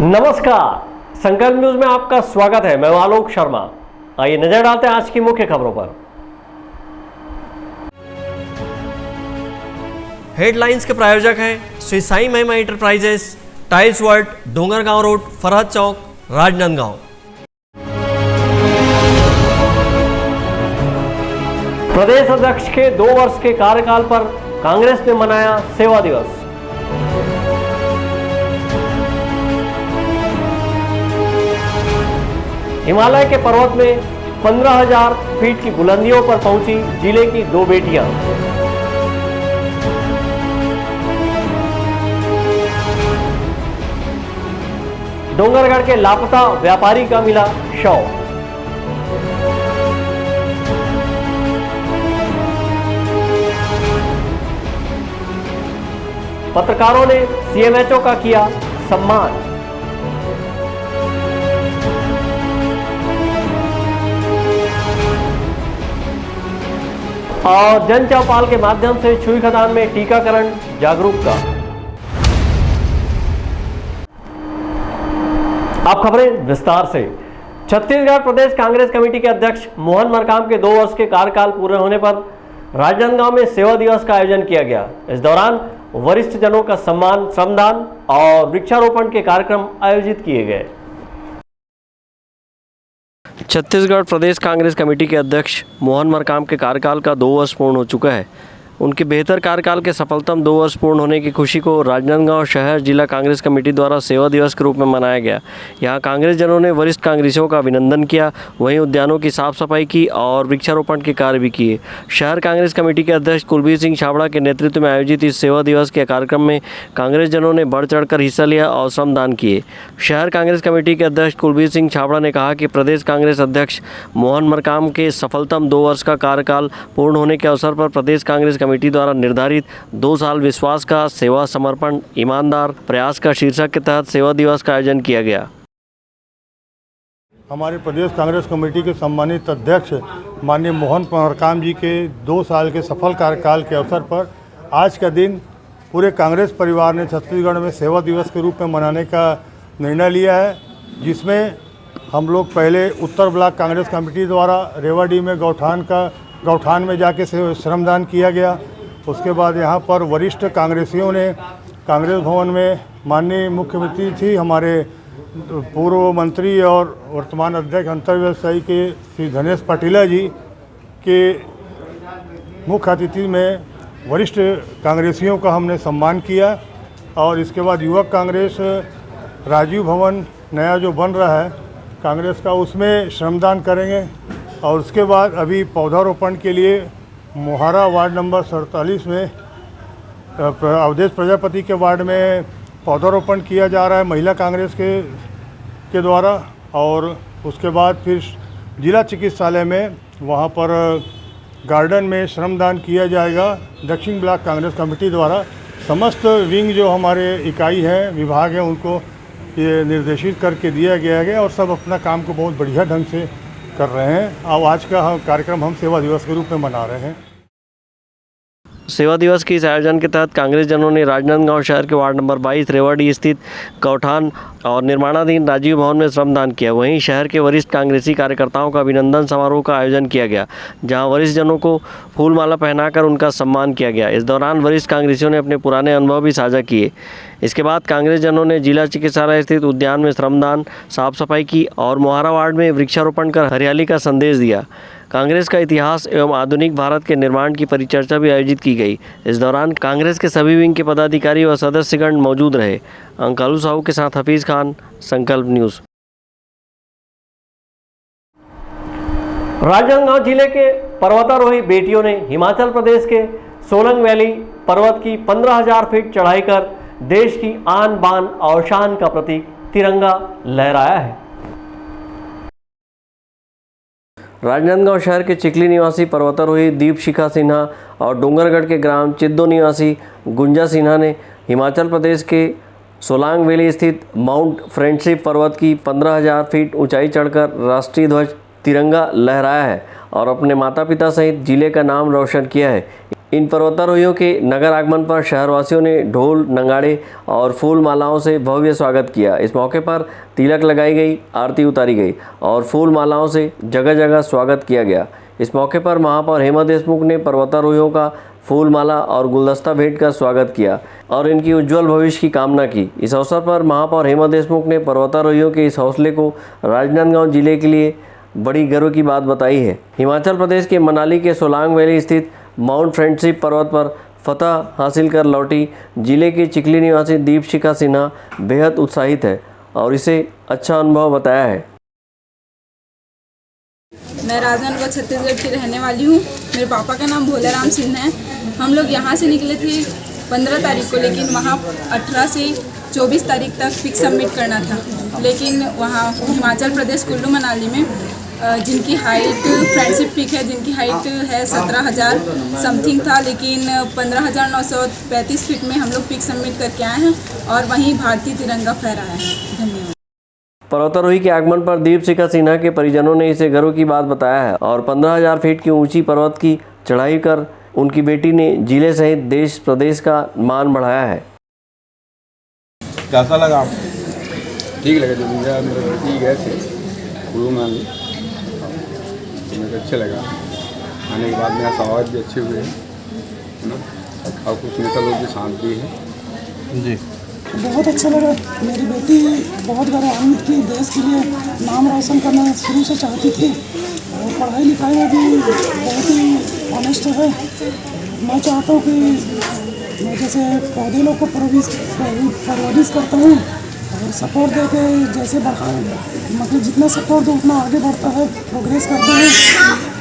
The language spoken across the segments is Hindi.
नमस्कार, संकल्प न्यूज में आपका स्वागत है। मैं आलोक शर्मा। आइए नजर डालते हैं आज की मुख्य खबरों पर। हेडलाइंस के प्रायोजक हैं Shri Sai Mahima enterprises, tiles world, Dongargaon road, Farhad Chowk, Rajnandgaon. प्रदेश अध्यक्ष के 2 वर्ष के कार्यकाल पर कांग्रेस ने मनाया सेवा दिवस। हिमालय के पर्वत में 15,000 फीट की बुलंदियों पर पहुंची जिले की 2 बेटियां। डोंगरगढ़ के लापता व्यापारी का मिला शव। पत्रकारों ने सीएमएचओ का किया सम्मान। और जन चौपाल के माध्यम से छुई खदान में टीकाकरण जागरूकता। अब खबरें विस्तार से। छत्तीसगढ़ प्रदेश कांग्रेस कमेटी के अध्यक्ष मोहन मरकाम के 2 वर्ष के कार्यकाल पूरे होने पर राजनांदगांव में सेवा दिवस का आयोजन किया गया। इस दौरान वरिष्ठ जनों का सम्मान, श्रमदान और वृक्षारोपण के कार्यक्रम आयोजित किए गए। छत्तीसगढ़ प्रदेश कांग्रेस कमेटी के अध्यक्ष मोहन मरकाम के कार्यकाल का 2 वर्ष पूर्ण हो चुका है। उनके बेहतर कार्यकाल के सफलतम 2 वर्ष पूर्ण होने की खुशी को राजनांदगांव शहर जिला कांग्रेस कमेटी द्वारा सेवा दिवस के रूप में मनाया गया। यहां कांग्रेस जनों ने वरिष्ठ कांग्रेसियों का अभिनंदन किया, वहीं उद्यानों की साफ सफाई की और वृक्षारोपण के कार्य भी किए। शहर कांग्रेस कमेटी के अध्यक्ष कुलबीर सिंह छाबड़ा के नेतृत्व में आयोजित इस सेवा दिवस के कार्यक्रम में कांग्रेस जनों ने बढ़ चढ़ कर हिस्सा लिया और श्रमदान किए। शहर कांग्रेस कमेटी के अध्यक्ष कुलबीर सिंह छाबड़ा ने कहा कि प्रदेश कांग्रेस अध्यक्ष मोहन मरकाम के सफलतम 2 वर्ष का कार्यकाल पूर्ण होने के अवसर पर प्रदेश कांग्रेस कमेटी द्वारा निर्धारित 2 साल विश्वास का, सेवा, समर्पण, ईमानदार प्रयास का शीर्षक के तहत सेवा दिवस का आयोजन किया गया। हमारे प्रदेश कांग्रेस कमेटी के सम्मानित अध्यक्ष माननीय मोहन मरकाम जी के 2 साल के सफल कार्यकाल के अवसर पर आज का दिन पूरे कांग्रेस परिवार ने छत्तीसगढ़ में सेवा दिवस के रूप में मनाने का निर्णय लिया है, जिसमें हम लोग पहले उत्तर ब्लॉक कांग्रेस कमेटी द्वारा रेवाडी में गौठान में जाके श्रमदान किया गया। उसके बाद यहाँ पर वरिष्ठ कांग्रेसियों ने कांग्रेस भवन में माननीय मुख्यमंत्री थी हमारे पूर्व मंत्री और वर्तमान अध्यक्ष अंतर्व्यवसायी के श्री धनेश पाटिला जी के मुख्य अतिथि में वरिष्ठ कांग्रेसियों का हमने सम्मान किया। और इसके बाद युवक कांग्रेस राजीव भवन नया जो बन रहा है कांग्रेस का, उसमें श्रमदान करेंगे। और उसके बाद अभी पौधारोपण के लिए मोहारा वार्ड नंबर 47 में अवधेश प्रजापति के वार्ड में पौधारोपण किया जा रहा है महिला कांग्रेस के द्वारा। और उसके बाद फिर जिला चिकित्सालय में वहाँ पर गार्डन में श्रमदान किया जाएगा। दक्षिण ब्लॉक कांग्रेस कमेटी द्वारा समस्त विंग जो हमारे इकाई हैं, विभाग हैं, उनको ये निर्देशित करके दिया गया है और सब अपना काम को बहुत बढ़िया ढंग से कर रहे हैं। अब आज का कार्यक्रम हम सेवा दिवस के रूप में मना रहे हैं। सेवा दिवस के इस आयोजन के तहत कांग्रेस जनों ने राजनांदगांव शहर के वार्ड नंबर 22 रेवाडी स्थित गौठान और निर्माणाधीन राजीव भवन में श्रमदान किया। वहीं शहर के वरिष्ठ कांग्रेसी कार्यकर्ताओं का अभिनंदन समारोह का आयोजन किया गया, जहां वरिष्ठ जनों को फूलमाला पहनाकर उनका सम्मान किया गया। इस दौरान वरिष्ठ कांग्रेसियों ने अपने पुराने अनुभव भी साझा किए। इसके बाद कांग्रेस जनों ने जिला चिकित्सालय स्थित उद्यान में श्रमदान, साफ सफाई की और मोहारा वार्ड में वृक्षारोपण कर हरियाली का संदेश दिया। कांग्रेस का इतिहास एवं आधुनिक भारत के निर्माण की परिचर्चा भी आयोजित की गई। इस दौरान कांग्रेस के सभी विंग के पदाधिकारी व सदस्यगण मौजूद रहे। अंकालू साहू के साथ हफीज खान, संकल्प न्यूज। राजनांदगांव जिले के पर्वतारोही बेटियों ने हिमाचल प्रदेश के सोलंग वैली पर्वत की 15,000 फीट चढ़ाई कर देश की आन बान और शान का प्रतीक तिरंगा लहराया है। राजनांदगांव शहर के चिखली निवासी पर्वतारोही दीपशिखा सिन्हा और डोंगरगढ़ के ग्राम चिद्दो निवासी गुंजा सिन्हा ने हिमाचल प्रदेश के सोलांग वैली स्थित माउंट फ्रेंडशिप पर्वत की 15,000 फीट ऊंचाई चढ़कर राष्ट्रीय ध्वज तिरंगा लहराया है और अपने माता पिता सहित जिले का नाम रोशन किया है। इन पर्वतारोहियों के नगर आगमन पर शहरवासियों ने ढोल नगाड़े और फूल मालाओं से भव्य स्वागत किया। इस मौके पर तिलक लगाई गई, आरती उतारी गई और फूल मालाओं से जगह जगह स्वागत किया गया। इस मौके पर महापौर हेमा देशमुख ने पर्वतारोहियों का फूल माला और गुलदस्ता भेंट कर स्वागत किया और इनकी उज्जवल भविष्य की कामना की। इस अवसर पर महापौर हेमा देशमुख ने पर्वतारोहियों के इस हौसले को राजनांदगांव जिले के लिए बड़ी गर्व की बात बताई है। हिमाचल प्रदेश के मनाली के सोलांग वैली स्थित माउंट फ्रेंडशिप पर्वत पर फतह हासिल कर लौटी जिले के चिखली निवासी दीपशिखा सिन्हा बेहद उत्साहित है और इसे अच्छा अनुभव बताया है। मैं राजनांदगांव छत्तीसगढ़ की रहने वाली हूँ। मेरे पापा का नाम भोलाराम सिन्हा है। हम लोग यहाँ से निकले थे 15 तारीख को, लेकिन वहाँ 18 से 24 तारीख तक पिक सबमिट करना था। लेकिन वहाँ हिमाचल प्रदेश कुल्लू मनाली में जिनकी हाइट फ्रेंडशिप पीक है, जिनकी हाइट है 17,000 समथिंग था, लेकिन 15,935 फीट में हम लोग पिक सबमिट करके आए हैं और वहीं भारतीय तिरंगा फहराया है। धन्यवाद। पर्वतारोही के आगमन पर दीपशिखा सिन्हा के परिजनों ने इसे गर्व की बात बताया है और 15,000 फीट की ऊंची पर्वत की चढ़ाई कर उनकी बेटी ने जिले सहित देश प्रदेश का मान बढ़ाया है। कैसा लगा आपको? ठीक लगा। जो मेरा बेटी गए थे कुल्लू मनाली, तो मुझे अच्छा लगा। आने के बाद मेरा स्वागत भी अच्छे हुए है ना, और कुछ नेता लोग भी शांत भी है जी। बहुत अच्छा लगा। मेरी बेटी बहुत गौरवान्वित थी, देश के लिए नाम रोशन करना शुरू से चाहती थी और पढ़ाई लिखाई में भी बहुत ही ऑनेस्ट है। मैं चाहता हूँ कि मैं जैसे पौधे लोग को परवरिश करता हूँ और सपोर्ट दे के जैसे मतलब जितना सपोर्ट दो उतना आगे बढ़ता है, प्रोग्रेस करता है।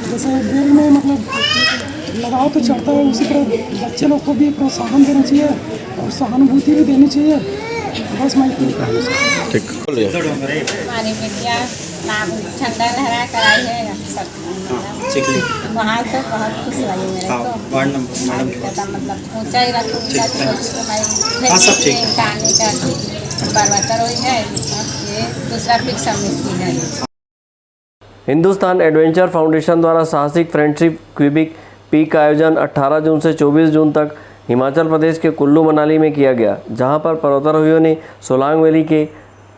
जैसे बेल में मतलब लगाओ तो चढ़ता है, उसी तरह बच्चे लोग को भी प्रोत्साहन देना चाहिए और सहानुभूति भी देनी चाहिए। बस मैं इतनी कहना चाहता ठीक। हमारी बेटियाँ नाम झंडा लहरा कर आई है चिखली। वहाँ तो बहुत खुश लगी मेरे को। वार्ड नंबर मैडम मतलब ऊंचाई रखूँगी आने का पर्वतारोही है, ये दूसरा पिक सबमिट की है। हिंदुस्तान एडवेंचर फाउंडेशन द्वारा साहसिक फ्रेंडशिप क्यूबिक पीक का आयोजन 18 जून से 24 जून तक हिमाचल प्रदेश के कुल्लू मनाली में किया गया, जहां पर पर्वतारोहियों ने सोलांग वैली के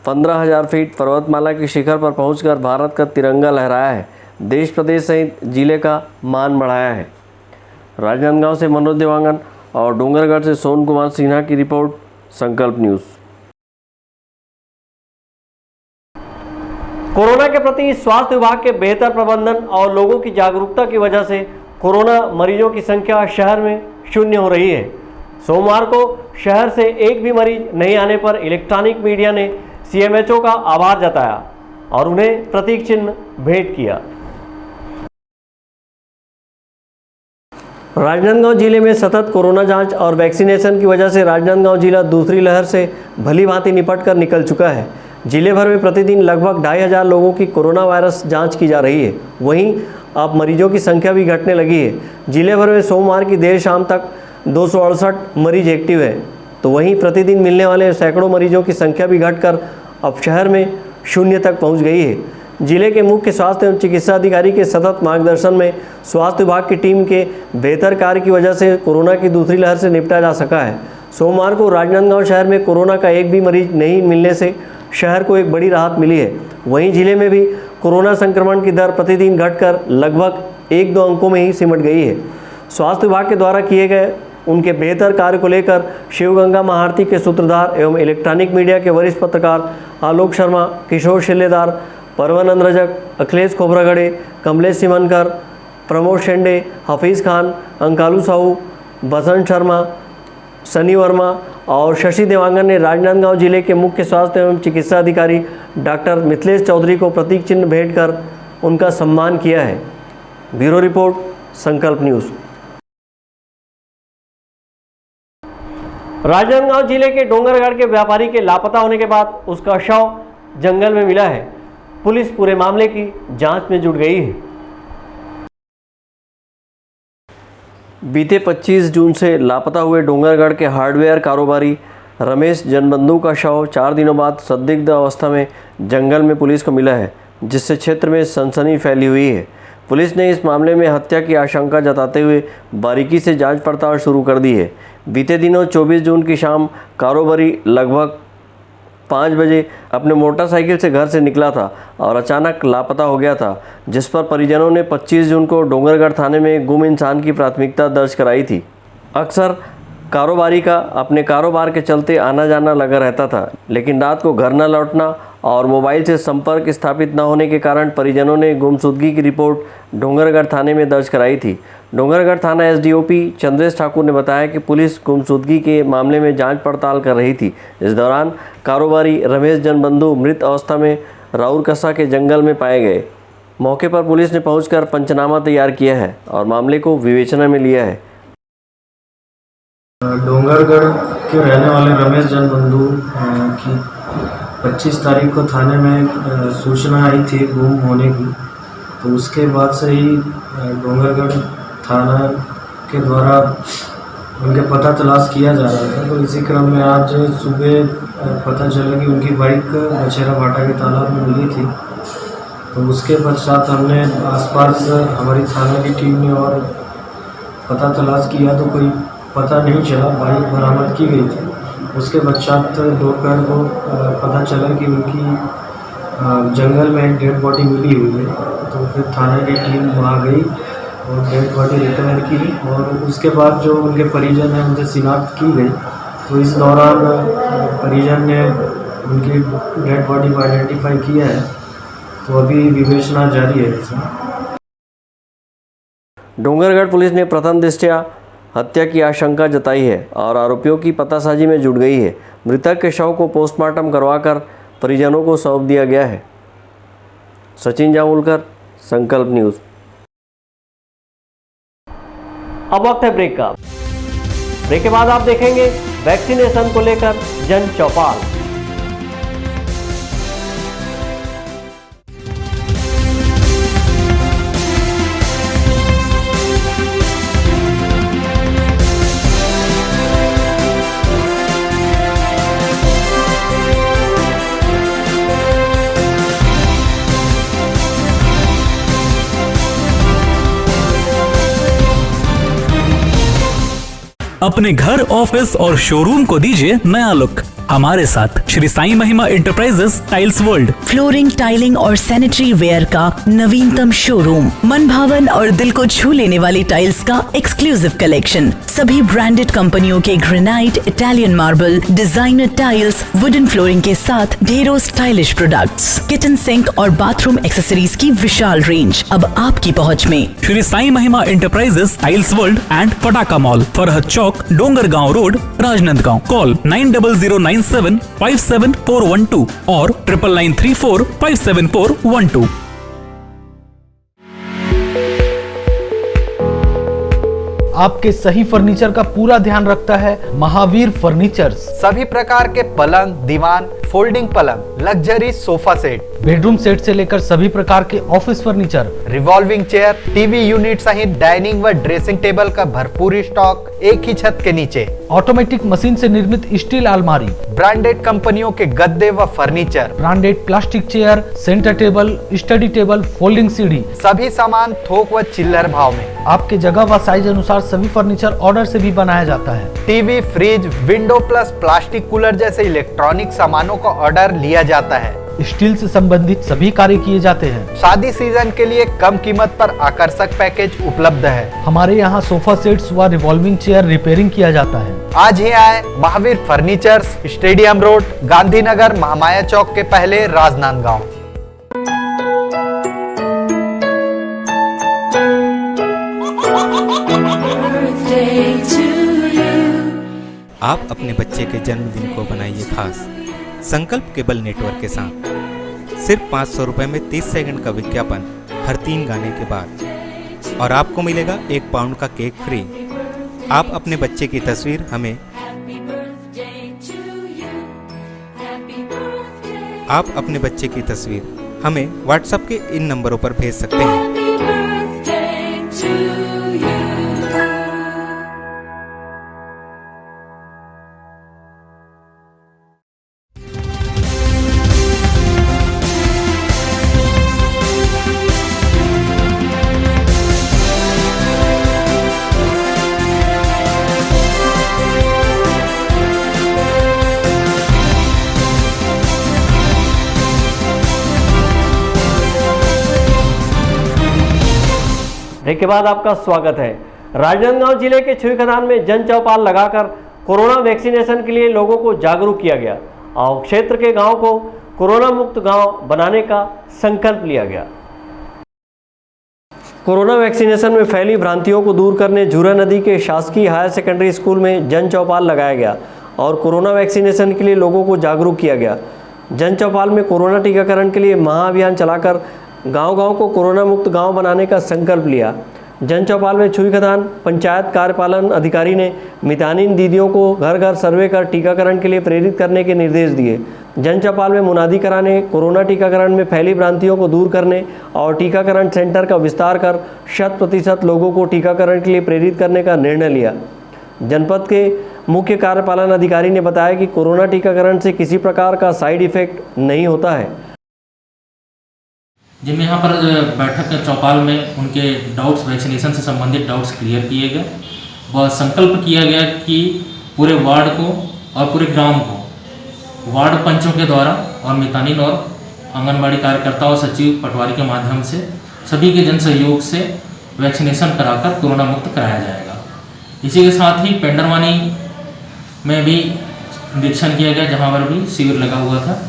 15,000 फीट पर्वतमाला के शिखर पर पहुंचकर भारत का तिरंगा लहराया है, देश प्रदेश सहित जिले का मान बढ़ाया है। राजनांदगांव से मनोज देवांगन और डोंगरगढ़ से सोन कुमार सिन्हा की रिपोर्ट, संकल्प न्यूज़। कोरोना के प्रति स्वास्थ्य विभाग के बेहतर प्रबंधन और लोगों की जागरूकता की वजह से कोरोना मरीजों की संख्या शहर में शून्य हो रही है। सोमवार को शहर से एक भी मरीज नहीं आने पर इलेक्ट्रॉनिक मीडिया ने सीएमएचओ का आभार जताया और उन्हें प्रतीक चिन्ह भेंट किया। राजनांदगांव जिले में सतत कोरोना जांच और वैक्सीनेशन की वजह से राजनांदगांव जिला दूसरी लहर से भली भांति निपट कर निकल चुका है। जिले भर में प्रतिदिन लगभग 2,500 लोगों की कोरोना वायरस जांच की जा रही है। वहीं अब मरीजों की संख्या भी घटने लगी है। जिले भर में सोमवार की देर शाम तक 268 मरीज एक्टिव है, तो वहीं प्रतिदिन मिलने वाले सैकड़ों मरीजों की संख्या भी घटकर अब शहर में शून्य तक पहुंच गई है। जिले के मुख्य स्वास्थ्य एवं चिकित्सा अधिकारी के सतत मार्गदर्शन में स्वास्थ्य विभाग की टीम के बेहतर कार्य की वजह से कोरोना की दूसरी लहर से निपटा जा सका है। सोमवार को राजनांदगांव शहर में कोरोना का एक भी मरीज नहीं मिलने से शहर को एक बड़ी राहत मिली है। वहीं जिले में भी कोरोना संक्रमण की दर प्रतिदिन घटकर लगभग 1-2 अंकों में ही सिमट गई है। स्वास्थ्य विभाग के द्वारा किए गए उनके बेहतर कार्य को लेकर शिवगंगा महाआरती के सूत्रधार एवं इलेक्ट्रॉनिक मीडिया के वरिष्ठ पत्रकार आलोक शर्मा, किशोर शिलेदार, परवानंद रजक, अखिलेश खोबरागड़े, कमलेश सिमनकर, प्रमोद शेंडे, हफीज़ खान, अंकालू साहू, बसंत शर्मा, सनी वर्मा और शशि देवांगन ने राजनांदगांव जिले के मुख्य स्वास्थ्य एवं चिकित्सा अधिकारी डॉक्टर मिथिलेश चौधरी को प्रतीक चिन्ह भेंट कर उनका सम्मान किया है। ब्यूरो रिपोर्ट, संकल्प न्यूज़। राजनांदगांव जिले के डोंगरगढ़ के व्यापारी के लापता होने के बाद उसका शव जंगल में मिला है। पुलिस पूरे मामले की जांच में जुट गई है। बीते 25 जून से लापता हुए डोंगरगढ़ के हार्डवेयर कारोबारी रमेश जनबंधु का शव 4 दिनों बाद संदिग्ध अवस्था में जंगल में पुलिस को मिला है, जिससे क्षेत्र में सनसनी फैली हुई है। पुलिस ने इस मामले में हत्या की आशंका जताते हुए बारीकी से जांच पड़ताल शुरू कर दी है। बीते दिनों 24 जून की शाम कारोबारी लगभग 5 बजे अपने मोटरसाइकिल से घर से निकला था और अचानक लापता हो गया था, जिस पर परिजनों ने 25 जून को डोंगरगढ़ थाने में गुम इंसान की प्राथमिकता दर्ज कराई थी। अक्सर कारोबारी का अपने कारोबार के चलते आना जाना लगा रहता था, लेकिन रात को घर न लौटना और मोबाइल से संपर्क स्थापित न होने के कारण परिजनों ने गुमशुदगी की रिपोर्ट डोंगरगढ़ थाने में दर्ज कराई थी। डोंगरगढ़ थाना एसडीओपी चंद्रेश ठाकुर ने बताया कि पुलिस गुमशुदगी के मामले में जांच पड़ताल कर रही थी। इस दौरान कारोबारी रमेश जनबंधु मृत अवस्था में राउरकसा के जंगल में पाए गए। मौके पर पुलिस ने पहुंचकर पंचनामा तैयार किया है और मामले को विवेचना में लिया है। डोंगरगढ़ के रहने वाले रमेश जनबंधु की 25 तारीख को थाने में सूचना आई थी गुम होने की, तो उसके बाद से ही डोंगरगढ़ थाना के द्वारा उनके पता तलाश किया जा रहा था। तो इसी क्रम में आज सुबह पता चला कि उनकी बाइक बछेरा भाटा के तालाब में मिली थी। तो उसके पश्चात हमने आसपास हमारी थाना की टीम ने और पता तलाश किया, तो कोई पता नहीं चला। बाइक बरामद की गई थी। उसके पश्चात दोपहर को पता चला कि उनकी जंगल में एक डेड बॉडी मिली हुई है। तो फिर थाने की टीम वहाँ गई और डेड बॉडी रिकवर की, और उसके बाद जो उनके परिजन हैं उनसे शिनाख्त की गई। तो इस दौरान परिजन ने उनकी डेड बॉडी को आइडेंटिफाई किया है। तो अभी विवेचना जारी है इसमें। डोंगरगढ़ पुलिस ने प्रथम दृष्टया हत्या की आशंका जताई है और आरोपियों की पतासाजी में जुट गई है। मृतक के शव को पोस्टमार्टम करवाकर परिजनों को सौंप दिया गया है। सचिन जामुलकर, संकल्प न्यूज़। अब वक्त है ब्रेक का। ब्रेक के बाद आप देखेंगे वैक्सीनेशन को लेकर जन चौपाल। अपने घर, ऑफिस और शोरूम को दीजिए नया लुक हमारे साथ Shri Sai Mahima enterprises tiles world. Flooring, tiling और सैनिटरी वेयर का नवीनतम शोरूम, मन भावन और दिल को छू लेने वाली टाइल्स का एक्सक्लूसिव कलेक्शन, सभी ब्रांडेड कंपनियों के granite, Italian marble, designer tiles, wooden flooring के साथ ढेरों स्टाइलिश प्रोडक्ट्स, किचन सिंक और बाथरूम एक्सेसरीज की विशाल रेंज अब आपकी पहुंच में। Shri Sai Mahima enterprises tiles world and Pataka mall, Farhad Chowk, Dongargaon road, Rajnandgaon. Call 9009975412 और 9994574412। आपके सही फर्नीचर का पूरा ध्यान रखता है महावीर फर्नीचर्स। सभी प्रकार के पलंग, दीवान, फोल्डिंग पलंग, luxury sofa set, bedroom set से लेकर सभी प्रकार के office furniture, revolving chair, TV unit सहित डाइनिंग व ड्रेसिंग टेबल का भरपूर स्टॉक एक ही छत के नीचे। ऑटोमेटिक मशीन से निर्मित स्टील अलमारी, ब्रांडेड कंपनियों के गद्दे व furniture, branded plastic chair, centre table, study table, folding सीढ़ी, सभी सामान थोक व चिल्लर भाव में। आपके जगह व साइज अनुसार सभी फर्नीचर ऑर्डर से भी बनाया जाता है। TV, fridge, window plus plastic cooler जैसे इलेक्ट्रॉनिक सामानों का ऑर्डर लिया जाता है। स्टील से संबंधित सभी कार्य किए जाते हैं। शादी सीजन के लिए कम कीमत पर आकर्षक पैकेज उपलब्ध है। हमारे यहाँ सोफा सेट्स व रिवॉल्विंग चेयर रिपेयरिंग किया जाता है। आज ही आए Mahavir furnitures, stadium road, Gandhinagar, Mahamaya Chowk के पहले, राजनांदगांव। आप अपने बच्चे के जन्मदिन को बनाइए खास संकल्प केबल नेटवर्क के साथ। सिर्फ 500 रुपये में 30 सेकंड का विज्ञापन हर 3 गाने के बाद, और आपको मिलेगा 1 पाउंड का केक फ्री। आप अपने बच्चे की तस्वीर हमें व्हाट्सएप के इन नंबरों पर भेज सकते हैं। ब्रेक के बाद आपका स्वागत है। राजनांदगांव जिले के छुई खदान में जन चौपाल लगाकर कोरोना वैक्सीनेशन के लिए लोगों को जागरूक किया गया और क्षेत्र के गांव को कोरोना मुक्त गांव बनाने का संकल्प लिया गया। कोरोना वैक्सीनेशन में फैली भ्रांतियों को दूर करने झूरा नदी के शासकीय हायर सेकेंडरी स्कूल में जन चौपाल लगाया गया और कोरोना वैक्सीनेशन के लिए लोगों को जागरूक किया गया। जन चौपाल में कोरोना टीकाकरण के लिए महाअभियान चलाकर गांव-गांव को कोरोना मुक्त गांव बनाने का संकल्प लिया। जन चौपाल में छुई खदान पंचायत कार्यपालन अधिकारी ने मितानिन दीदियों को घर घर सर्वे कर टीकाकरण के लिए प्रेरित करने के निर्देश दिए। जन चौपाल में मुनादी कराने, कोरोना टीकाकरण में फैली भ्रांतियों को दूर करने और टीकाकरण सेंटर का विस्तार कर 100% लोगों को टीकाकरण के लिए प्रेरित करने का निर्णय लिया। जनपद के मुख्य कार्यपालन अधिकारी ने बताया कि कोरोना टीकाकरण से किसी प्रकार का साइड इफेक्ट नहीं होता है। जिनमें यहाँ पर बैठक चौपाल में उनके डाउट्स, वैक्सीनेशन से संबंधित डाउट्स क्लियर किए गए व संकल्प किया गया कि पूरे वार्ड को और पूरे ग्राम को वार्ड पंचों के द्वारा और मितानिन और आंगनबाड़ी कार्यकर्ता और सचिव पटवारी के माध्यम से सभी के जन सहयोग से वैक्सीनेशन कराकर कोरोना मुक्त कराया जाएगा। इसी के साथ ही पेंडरवानी में भी निरीक्षण किया गया, जहाँ पर भी शिविर लगा हुआ था,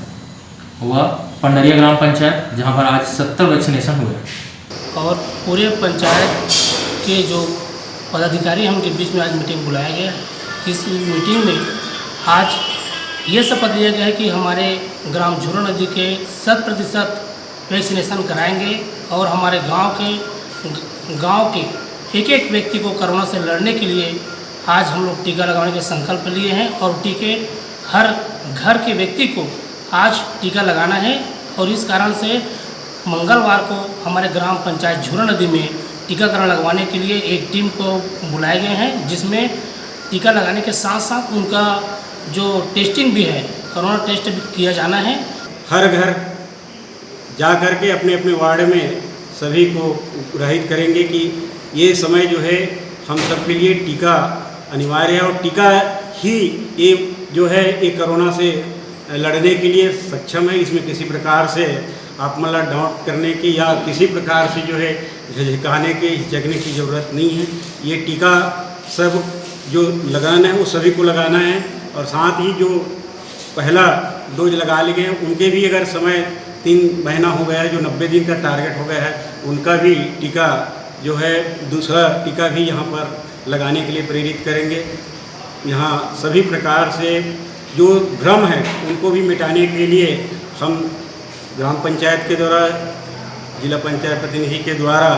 वह पंडरिया ग्राम पंचायत, जहाँ पर आज 70 वैक्सीनेशन हुए और पूरे पंचायत के जो पदाधिकारी हैं उनके बीच में आज मीटिंग बुलाया गया। इस मीटिंग में आज ये शपथ लिया गया है कि हमारे ग्राम झूरा नदी के 100% वैक्सीनेशन कराएंगे और हमारे गांव के एक एक व्यक्ति को कोरोना से लड़ने के लिए आज हम लोग टीका लगाने के संकल्प लिए हैं और टीके हर घर के व्यक्ति को आज टीका लगाना है। और इस कारण से मंगलवार को हमारे ग्राम पंचायत झूरा नदी में टीकाकरण लगवाने के लिए एक टीम को बुलाए गए हैं, जिसमें टीका लगाने के साथ साथ उनका जो टेस्टिंग भी है, कोरोना टेस्ट भी किया जाना है। हर घर जा कर के अपने अपने वार्ड में सभी को रहित करेंगे कि ये समय जो है हम सब के लिए टीका अनिवार्य है और टीका ही ये जो है ये कोरोना से लड़ने के लिए सक्षम है। इसमें किसी प्रकार से आप मतलब डाउट करने की या किसी प्रकार से जो है झिझकाने के हिचकने की ज़रूरत नहीं है। ये टीका सब जो लगाना है वो सभी को लगाना है और साथ ही जो पहला डोज लगा लिए गए उनके भी अगर समय 3 महीना हो गया है, जो 90 दिन का टारगेट हो गया है, उनका भी टीका जो है दूसरा टीका भी यहाँ पर लगाने के लिए प्रेरित करेंगे। यहाँ सभी प्रकार से जो भ्रम है उनको भी मिटाने के लिए हम ग्राम पंचायत के द्वारा, जिला पंचायत प्रतिनिधि के द्वारा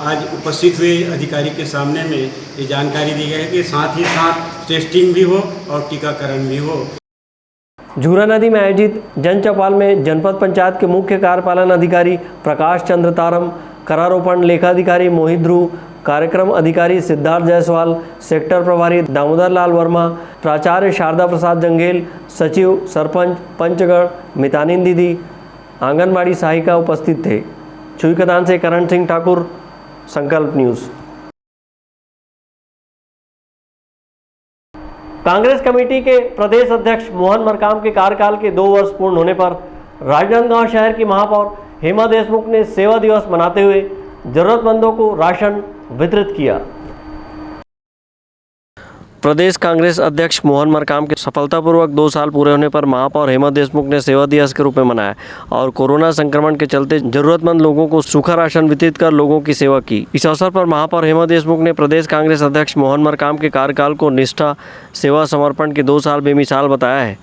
आज उपस्थित हुए अधिकारी के सामने में ये जानकारी दी गई है कि साथ ही साथ टेस्टिंग भी हो और टीकाकरण भी हो। झूरा नदी में आयोजित जन चौपाल में जनपद पंचायत के मुख्य कार्यपालन अधिकारी प्रकाश चंद्र तारम, करारोपण लेखाधिकारी मोहित ध्रुव, कार्यक्रम अधिकारी सिद्धार्थ जायसवाल, सेक्टर प्रभारी दामोदर लाल वर्मा, प्राचार्य शारदा प्रसाद जंगेल, सचिव, सरपंच, पंचगढ़, मितानिन दीदी, आंगनबाड़ी सहायिका उपस्थित थे। छुई खदान से करण सिंह ठाकुर, संकल्प न्यूज़। कांग्रेस कमेटी के प्रदेश अध्यक्ष मोहन मरकाम के कार्यकाल के 2 वर्ष पूर्ण होने पर राजनांदगांव शहर की महापौर हेमा देशमुख ने सेवा दिवस मनाते हुए जरूरतमंदों को राशन वितरित किया। प्रदेश कांग्रेस अध्यक्ष मोहन मरकाम के सफलतापूर्वक 2 साल पूरे होने पर महापौर हेमा देशमुख ने सेवा दिवस के रूप में मनाया और कोरोना संक्रमण के चलते जरूरतमंद लोगों को सूखा राशन वितरित कर लोगों की सेवा की। इस अवसर पर महापौर हेमा देशमुख ने प्रदेश कांग्रेस अध्यक्ष मोहन मरकाम के कार्यकाल को निष्ठा, सेवा, समर्पण के 2 साल बेमिसाल बताया है।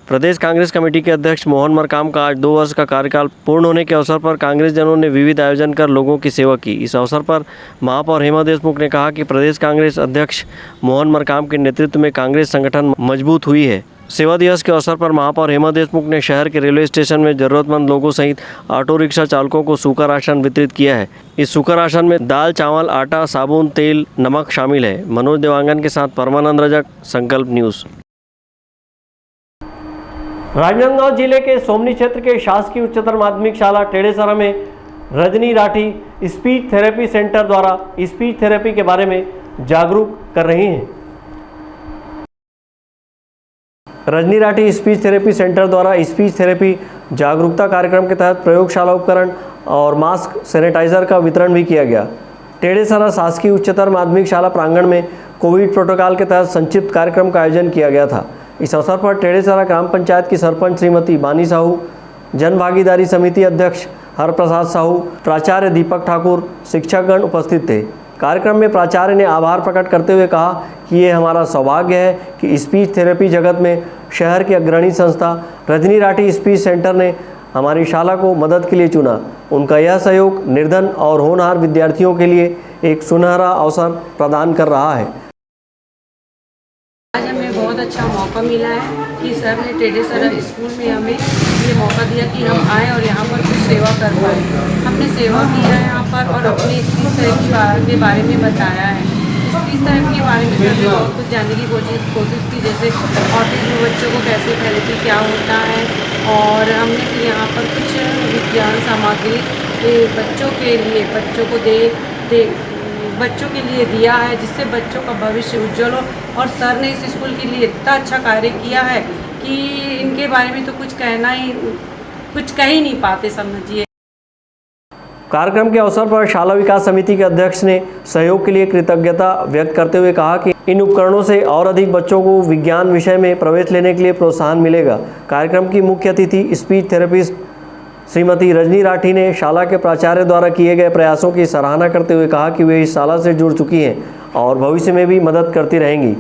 प्रदेश कांग्रेस कमेटी के अध्यक्ष मोहन मरकाम का आज 2 वर्ष का कार्यकाल पूर्ण होने के अवसर पर कांग्रेस जनों ने विविध आयोजन कर लोगों की सेवा की। इस अवसर पर महापौर हेमा देशमुख ने कहा कि प्रदेश कांग्रेस अध्यक्ष मोहन मरकाम के नेतृत्व में कांग्रेस संगठन मजबूत हुई है। सेवा दिवस के अवसर पर महापौर हेमा देशमुख ने शहर के रेलवे स्टेशन में जरूरतमंद लोगों सहित ऑटो रिक्शा चालकों को सूखा राशन वितरित किया है। इस सूखा राशन में दाल, चावल, आटा, साबुन, तेल, नमक शामिल है। मनोज देवांगन के साथ परमानंद रजक, संकल्प न्यूज़। राजनांदगांव जिले के सोमनी क्षेत्र के शासकीय उच्चतर माध्यमिक शाला टेढ़ेसरा में Rajni Rathi speech therapy centre द्वारा स्पीच थेरेपी के बारे में जागरूक कर रही हैं। Rajni Rathi speech therapy centre द्वारा स्पीच थेरेपी जागरूकता कार्यक्रम के तहत प्रयोगशाला उपकरण और मास्क, सैनिटाइजर का वितरण भी किया गया। टेढ़ेसरा शासकीय उच्चतर माध्यमिक शाला प्रांगण में कोविड प्रोटोकॉल के तहत संक्षिप्त कार्यक्रम का आयोजन किया गया था। इस अवसर पर टेढ़ेसरा ग्राम पंचायत की सरपंच श्रीमती बानी साहू, जन भागीदारी समिति अध्यक्ष हरप्रसाद साहू, प्राचार्य दीपक ठाकुर, शिक्षकगण उपस्थित थे। कार्यक्रम में प्राचार्य ने आभार प्रकट करते हुए कहा कि ये हमारा सौभाग्य है कि स्पीच थेरेपी जगत में शहर की अग्रणी संस्था रजनी राठी स्पीच सेंटर ने हमारी शाला को मदद के लिए चुना। उनका यह सहयोग निर्धन और होनहार विद्यार्थियों के लिए एक सुनहरा अवसर प्रदान कर रहा है। आज हमें बहुत अच्छा मौका मिला है कि सर ने टेढ़ेसरा स्कूल में हमें ये मौका दिया कि हम आएँ और यहाँ पर कुछ सेवा कर पाएँ। हमने सेवा किया है यहाँ पर और अपनी स्पीच थेरेपी के बारे में बताया है। स्पीच थेरेपी के बारे में सर ने बहुत कुछ जानने की कोशिश की, जैसे ऑटिज्म बच्चों को कैसे थेरेपी क्या होता है, और हमने फिर यहाँ पर कुछ विज्ञान सामग्री बच्चों के लिए बच्चों के लिए दिया है, जिससे बच्चों का भविष्य उज्जवल हो। और सर ने इस स्कूल के लिए इतना अच्छा कार्य किया है कि इनके बारे में तो कुछ कह ही नहीं पाते, समझिए। कार्यक्रम के अवसर पर शाला विकास समिति के अध्यक्ष ने सहयोग के लिए कृतज्ञता व्यक्त करते हुए कहा कि इन उपकरणों से और अधिक बच्चों को विज्ञान विषय में प्रवेश लेने के लिए प्रोत्साहन मिलेगा। कार्यक्रम की मुख्य अतिथि स्पीच थेरेपिस्ट श्रीमती रजनी राठी ने शाला के प्राचार्य द्वारा किए गए प्रयासों की सराहना करते हुए कहा कि वे इस शाला से जुड़ चुकी हैं और भविष्य में भी मदद करती रहेंगी।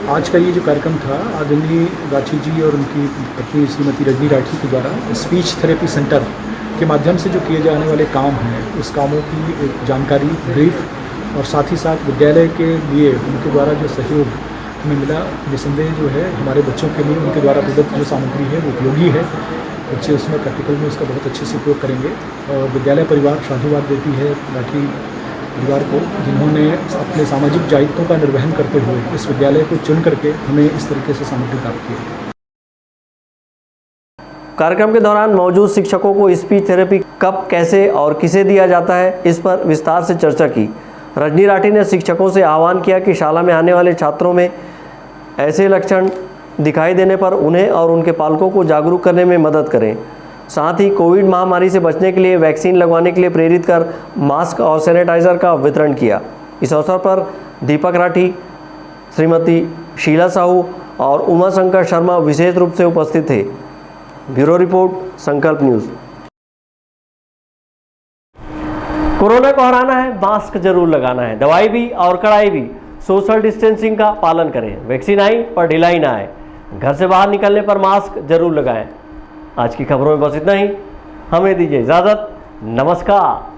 आज का ये जो कार्यक्रम था, आदरणीय राठी जी और उनकी पत्नी श्रीमती रजनी राठी के द्वारा स्पीच थेरेपी सेंटर के माध्यम से जो किए जाने वाले काम हैं, उस कामों की एक जानकारी, ब्रीफ, और साथ ही साथ विद्यालय के लिए उनके द्वारा जो सहयोग हमें मिला, निसंदेह जो है हमारे बच्चों के लिए उनके द्वारा प्रदत्त जो सामग्री है वो उपयोगी है। बच्चे उसमें प्रैक्टिकल में उसका बहुत अच्छे से उपयोग करेंगे। और विद्यालय परिवार साधुवाद देती है राठी परिवार को, जिन्होंने अपने सामाजिक दायित्वों का निर्वहन करते हुए इस विद्यालय को चुन करके हमें इस तरीके से सामग्री प्राप्त की। कार्यक्रम के दौरान मौजूद शिक्षकों को स्पीच थेरेपी कब, कैसे और किसे दिया जाता है, इस पर विस्तार से चर्चा की। रजनी राठी ने शिक्षकों से आह्वान किया कि शाला में आने वाले छात्रों में ऐसे लक्षण दिखाई देने पर उन्हें और उनके पालकों को जागरूक करने में मदद करें। साथ ही कोविड महामारी से बचने के लिए वैक्सीन लगवाने के लिए प्रेरित कर मास्क और सैनिटाइज़र का वितरण किया। इस अवसर पर दीपक राठी, श्रीमती शीला साहू और उमा शंकर शर्मा विशेष रूप से उपस्थित थे। ब्यूरो रिपोर्ट, संकल्प न्यूज़। कोरोना को हराना है, मास्क जरूर लगाना है, दवाई भी और कड़ाई भी, सोशल डिस्टेंसिंग का पालन करें। वैक्सीन आई पर ढिलाई ना आए, घर से बाहर निकलने पर मास्क जरूर लगाएं। आज की खबरों में बस इतना ही, हमें दीजिए इजाज़त। नमस्कार।